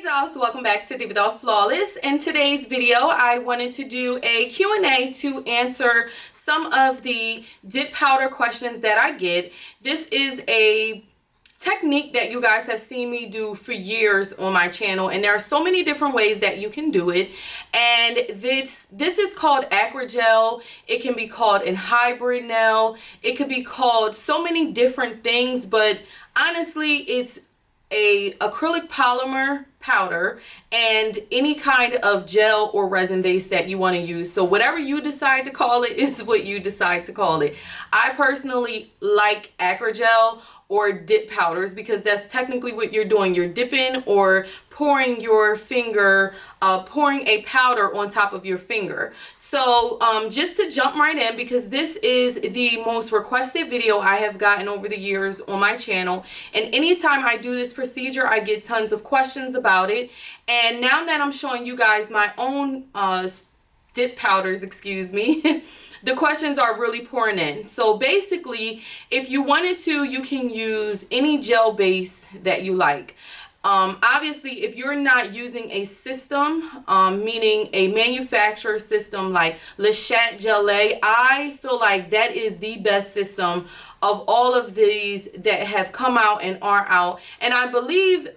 dolls, welcome back to DivaDollFlawless. In today's video, I wanted to do a Q&A to answer some of the dip powder questions that I get. This is a technique that you guys have seen me do for years on my channel, and there are so many different ways that you can do it. And this is called Acrygel. It can be called an hybrid nail. It could be called so many different things, but honestly, it's a acrylic polymer powder and any kind of gel or resin base that you want to use. So whatever you decide to call it is what you decide to call it. I personally like Acrygel or dip powders because that's technically what you're doing. You're dipping or pouring your finger, pouring a powder on top of your finger. So just to jump right in, because this is the most requested video I have gotten over the years on my channel, and anytime I do this procedure I get tons of questions about it. And now that I'm showing you guys my own dip powders, excuse me, the questions are really pouring in. So basically, if you wanted to, you can use any gel base that you like. Obviously, if you're not using a system, meaning a manufacturer system like Lechat, Gelee, I feel like that is the best system of all of these that have come out and are out. And I believe,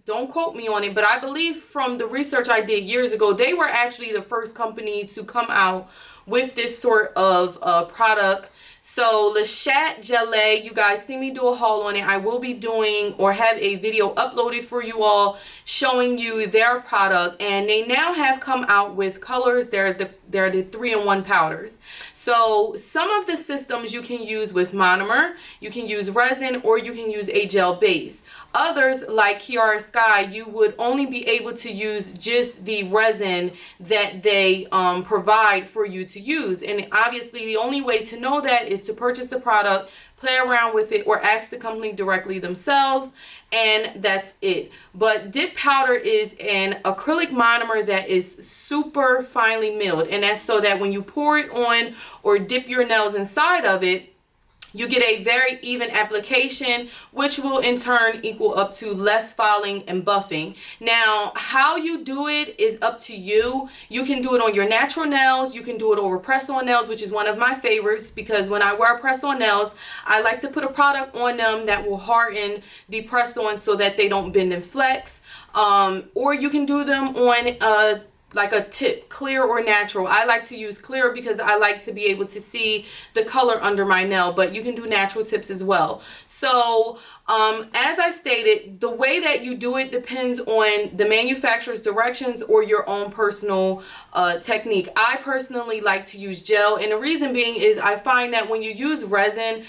don't quote me on it, but I believe from the research I did years ago, they were actually the first company to come out with this sort of product. So Lechat, Gelee, you guys see me do a haul on it. I will be doing or have a video uploaded for you all showing you their product, and they now have come out with colors. They're the 3-in-1 powders. So some of the systems you can use with monomer, you can use resin, or you can use a gel base. Others, like Kiara Sky, you would only be able to use just the resin that they provide for you to use. And obviously the only way to know that is to purchase the product, play around with it, or ask the company directly themselves, and that's it. But dip powder is an acrylic monomer that is super finely milled, and that's so that when you pour it on or dip your nails inside of it, you get a very even application, which will in turn equal up to less filing and buffing. Now, how you do it is up to you. You can do it on your natural nails. You can do it over press-on nails, which is one of my favorites, because when I wear press-on nails, I like to put a product on them that will harden the press-on so that they don't bend and flex. Or you can do them on like a tip, clear or natural. I like to use clear because I like to be able to see the color under my nail, but you can do natural tips as well. So as I stated, the way that you do it depends on the manufacturer's directions or your own personal technique. I personally like to use gel, and the reason being is I find that when you use resin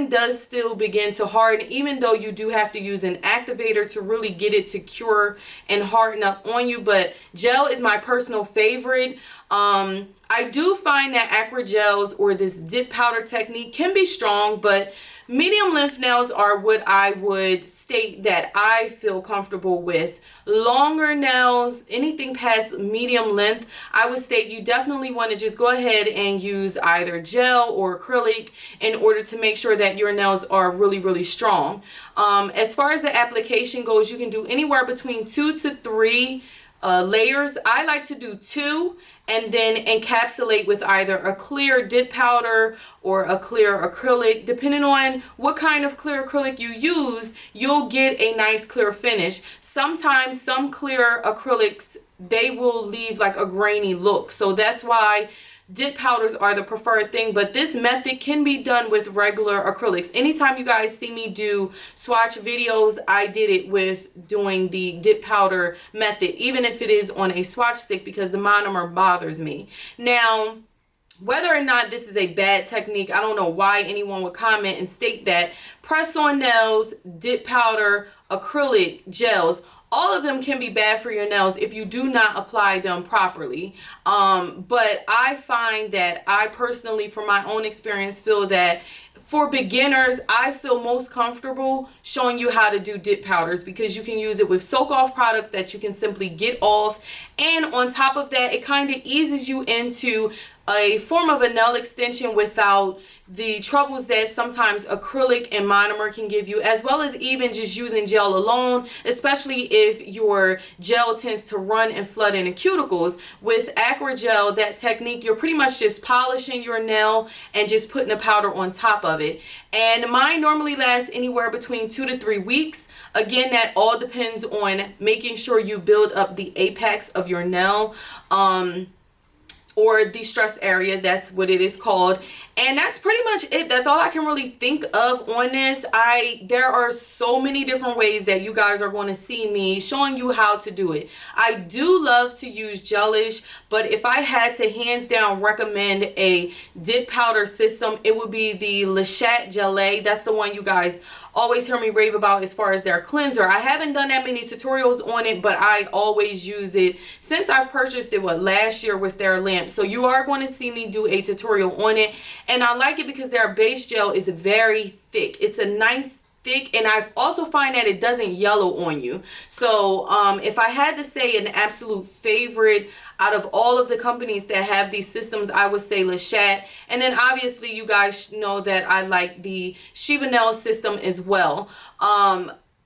does still begin to harden, even though you do have to use an activator to really get it to cure and harden up on you. But gel is my personal favorite. I do find that Acrygels or this dip powder technique can be strong, but medium length nails are what I would state that I feel comfortable with. Longer nails, anything past medium length, I would state you definitely want to just go ahead and use either gel or acrylic in order to make sure that your nails are really, really strong. As far as the application goes, you can do anywhere between 2 to 3 layers. I like to do 2 and then encapsulate with either a clear dip powder or a clear acrylic. Depending on what kind of clear acrylic you use, you'll get a nice clear finish. Sometimes some clear acrylics, they will leave like a grainy look, so that's why dip powders are the preferred thing. But this method can be done with regular acrylics. Anytime you guys see me do swatch videos, I did it with doing the dip powder method, even if it is on a swatch stick, because the monomer bothers me. Now, whether or not this is a bad technique, I don't know why anyone would comment and state that. Press-on nails, dip powder, acrylic gels, all of them can be bad for your nails if you do not apply them properly. But I find that I personally, from my own experience, feel that for beginners, I feel most comfortable showing you how to do dip powders because you can use it with soak off products that you can simply get off. And on top of that, it kind of eases you into a form of a nail extension without the troubles that sometimes acrylic and monomer can give you, as well as even just using gel alone, especially if your gel tends to run and flood in the cuticles. With Acrygel, that technique, you're pretty much just polishing your nail and just putting a powder on top of it. And mine normally lasts anywhere between 2 to 3 weeks. Again, that all depends on making sure you build up the apex of your nail, or the stress area. That's what it is called. And that's pretty much it. That's all I can really think of on this. There are so many different ways that you guys are going to see me showing you how to do it. I do love to use gelish, but if I had to hands down recommend a dip powder system, it would be the Lechat Gelee. That's the one you guys always hear me rave about as far as their cleanser. I haven't done that many tutorials on it, but I always use it since I've purchased it, last year with their lamp. So you are going to see me do a tutorial on it. And I like it because their base gel is very thick. It's a nice thick, and I also find that it doesn't yellow on you. So if I had to say an absolute favorite out of all of the companies that have these systems, I would say Lechat. And then obviously you guys know that I like the Shiba nail system as well.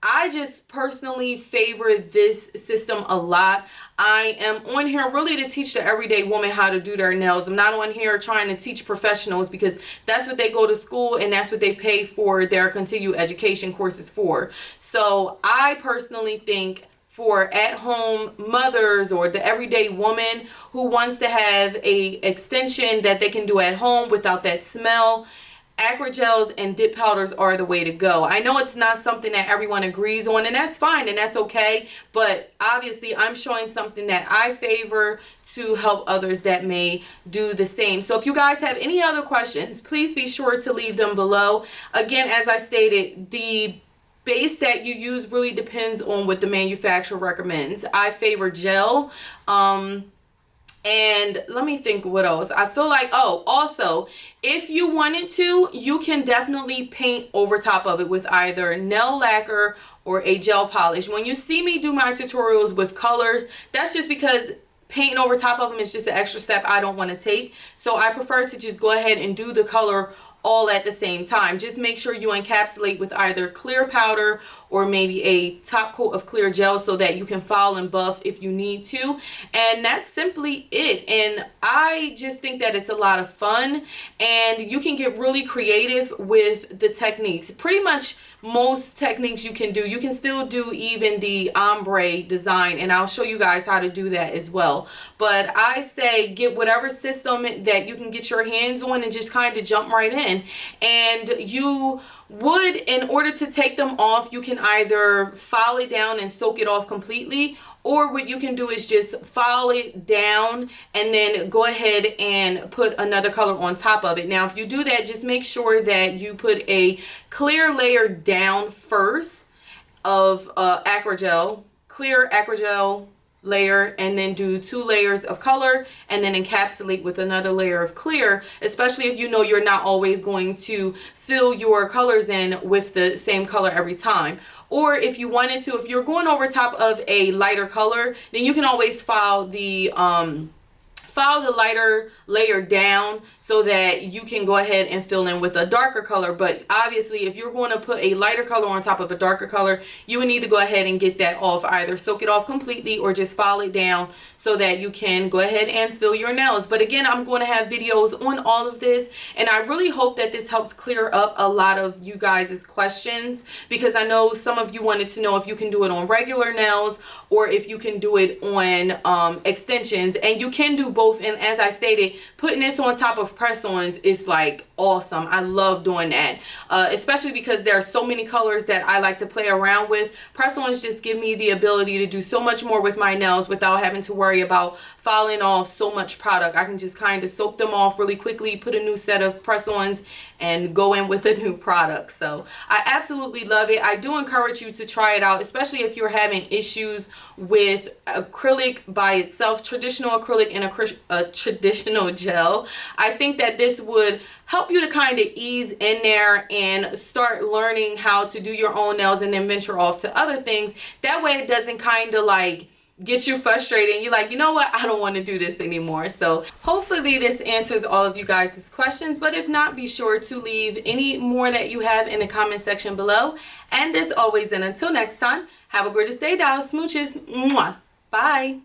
I just personally favor this system a lot. I am on here really to teach the everyday woman how to do their nails. I'm not on here trying to teach professionals, because that's what they go to school and that's what they pay for their continued education courses for. So I personally think for at-home mothers or the everyday woman who wants to have a extension that they can do at home without that smell, Acrygels and dip powders are the way to go. I know it's not something that everyone agrees on, and that's fine and that's okay, but obviously I'm showing something that I favor to help others that may do the same. So if you guys have any other questions, please be sure to leave them below. Again, as I stated, the base that you use really depends on what the manufacturer recommends. I favor gel. And let me think what else. I feel like, oh, also, if you wanted to, you can definitely paint over top of it with either nail lacquer or a gel polish. When you see me do my tutorials with colors, that's just because painting over top of them is just an extra step I don't want to take. So I prefer to just go ahead and do the color all at the same time. Just make sure you encapsulate with either clear powder or maybe a top coat of clear gel so that you can file and buff if you need to. And that's simply it. And I just think that it's a lot of fun, and you can get really creative with the techniques. Pretty much most techniques you can do. You can still do even the ombre design, and I'll show you guys how to do that as well. But I say get whatever system that you can get your hands on and just kind of jump right in. And you would, in order to take them off, you can either file it down and soak it off completely, or what you can do is just file it down and then go ahead and put another color on top of it. Now, if you do that, just make sure that you put a clear layer down first of Acrygel, clear Acrygel layer, and then do 2 layers of color and then encapsulate with another layer of clear, especially if you know you're not always going to fill your colors in with the same color every time. Or if you wanted to, if you're going over top of a lighter color, then you can always file the lighter layer down so that you can go ahead and fill in with a darker color. But obviously, if you're going to put a lighter color on top of a darker color, you would need to go ahead and get that off. Either soak it off completely or just file it down so that you can go ahead and fill your nails. But again, I'm going to have videos on all of this, and I really hope that this helps clear up a lot of you guys' questions, because I know some of you wanted to know if you can do it on regular nails or if you can do it on extensions, and you can do both. And as I stated, putting this on top of press-ons is like awesome. I love doing that, especially because there are so many colors that I like to play around with. Press-ons just give me the ability to do so much more with my nails without having to worry about filing off so much product. I can just kind of soak them off really quickly, put a new set of press-ons, and go in with a new product. So I absolutely love it. I do encourage you to try it out, especially if you're having issues with acrylic by itself, traditional acrylic and a traditional gel. I think that this would help you to kind of ease in there and start learning how to do your own nails and then venture off to other things. That way it doesn't kind of like get you frustrated and you're like, you know what, I don't want to do this anymore. So hopefully this answers all of you guys' questions, but if not, be sure to leave any more that you have in the comment section below. And as always, and until next time, have a gorgeous day, dolls. Smooches. Mwah. Bye.